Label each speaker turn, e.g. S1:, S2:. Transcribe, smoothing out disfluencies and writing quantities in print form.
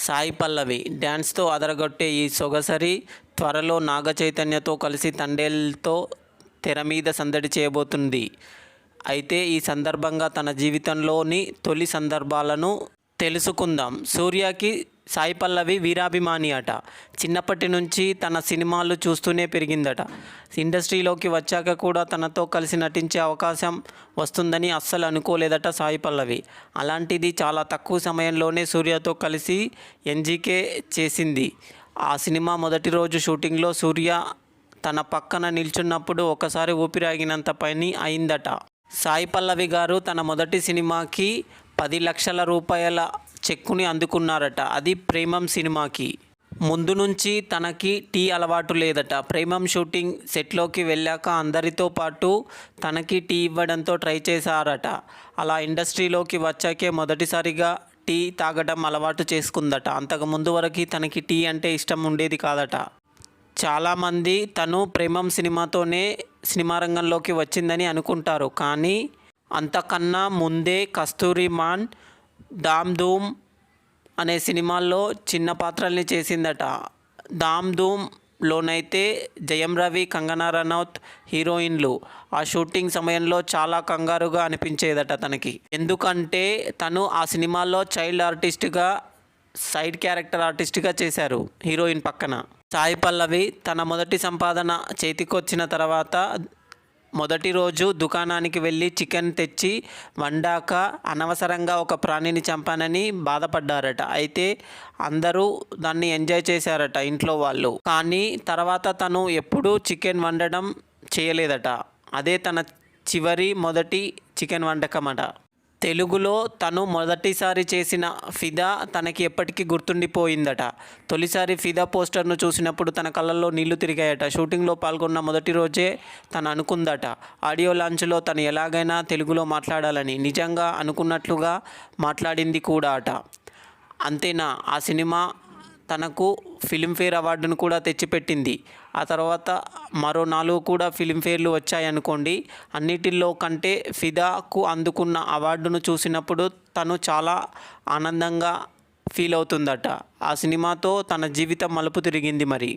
S1: సాయి పల్లవి డ్యాన్స్తో అదరగొట్టే ఈ సొగసరి త్వరలో నాగ చైతన్యతో కలిసి తండేల్తో తెర మీద సందడి చేయబోతుంది. అయితే ఈ సందర్భంగా తన జీవితంలోని తొలి సందర్భాలను తెలుసుకుందాం. సూర్యకి సాయి పల్లవి వీరాభిమాని అట. చిన్నప్పటి నుంచి తన సినిమాలు చూస్తూనే పెరిగిందట. ఇండస్ట్రీలోకి వచ్చాక కూడా తనతో కలిసి నటించే అవకాశం వస్తుందని అస్సలు అనుకోలేదట సాయి పల్లవి. అలాంటిది చాలా తక్కువ సమయంలోనే సూర్యతో కలిసి ఎన్జీకే చేసింది. ఆ సినిమా మొదటి రోజు షూటింగ్లో సూర్య తన పక్కన నిల్చున్నప్పుడు ఒకసారి ఊపిరాగినంత పని అయిందట. సాయి పల్లవి గారు తన మొదటి సినిమాకి 10 లక్షల రూపాయల చెక్కుని అందుకున్నారట. అది ప్రేమం సినిమాకి. ముందు నుంచి తనకి టీ అలవాటు లేదట. ప్రేమం షూటింగ్ సెట్లోకి వెళ్ళాక అందరితో పాటు తనకి టీ ఇవ్వడంతో ట్రై చేశారట. అలా ఇండస్ట్రీలోకి వచ్చాకే మొదటిసారిగా టీ తాగడం అలవాటు చేసుకుందట. అంతకుముందు వరకు తనకి టీ అంటే ఇష్టం ఉండేది కాదట. చాలామంది తను ప్రేమం సినిమాతోనే సినిమా రంగంలోకి వచ్చిందని అనుకుంటారు. కానీ అంతకన్నా ముందే కస్తూరిమాన్, ధామ్ ధూమ్ అనే సినిమాల్లో చిన్న పాత్రల్ని చేసిందట. ధామ్ ధూమ్లోనైతే జయం రవి, కంగనా రనౌత్ హీరోయిన్లు. ఆ షూటింగ్ సమయంలో చాలా కంగారుగా అనిపించేదట తనకి. ఎందుకంటే తను ఆ సినిమాలో చైల్డ్ ఆర్టిస్ట్గా, సైడ్ క్యారెక్టర్ ఆర్టిస్ట్గా చేశారు హీరోయిన్ పక్కన. సాయి పల్లవి తన మొదటి సంపాదన చేతికొచ్చిన తర్వాత మొదటి రోజు దుకాణానికి వెళ్ళి చికెన్ తెచ్చి వండాక అనవసరంగా ఒక ప్రాణిని చంపానని బాధపడ్డారట. అయితే అందరూ దాన్ని ఎంజాయ్ చేశారట ఇంట్లో వాళ్ళు. కానీ తర్వాత తను ఎప్పుడూ చికెన్ వండడం చేయలేదట. అదే తన మొదటి చికెన్ వంటకమట. తెలుగులో తను మొదటిసారి చేసిన ఫిదా తనకి ఎప్పటికీ గుర్తుండిపోయిందట. తొలిసారి ఫిదా పోస్టర్ను చూసినప్పుడు తన కళ్ళల్లో నీళ్లు తిరిగాయట. షూటింగ్లో పాల్గొన్న మొదటి రోజే తను అనుకుందట, ఆడియో లాంచ్లో తను ఎలాగైనా తెలుగులో మాట్లాడాలని. నిజంగా అనుకున్నట్లుగా మాట్లాడింది కూడా అట. అంతేనా, ఆ సినిమా తనకు ఫిలింఫేర్ అవార్డును కూడా తెచ్చిపెట్టింది. ఆ తర్వాత మరో 4 కూడా ఫిలింఫేర్లు వచ్చాయనుకోండి. అన్నిటిలో కంటే ఫిదాకు అందుకున్న అవార్డును చూసినప్పుడు తను చాలా ఆనందంగా ఫీల్ అవుతుందట. ఆ సినిమాతో తన జీవితం మలుపు తిరిగింది మరి.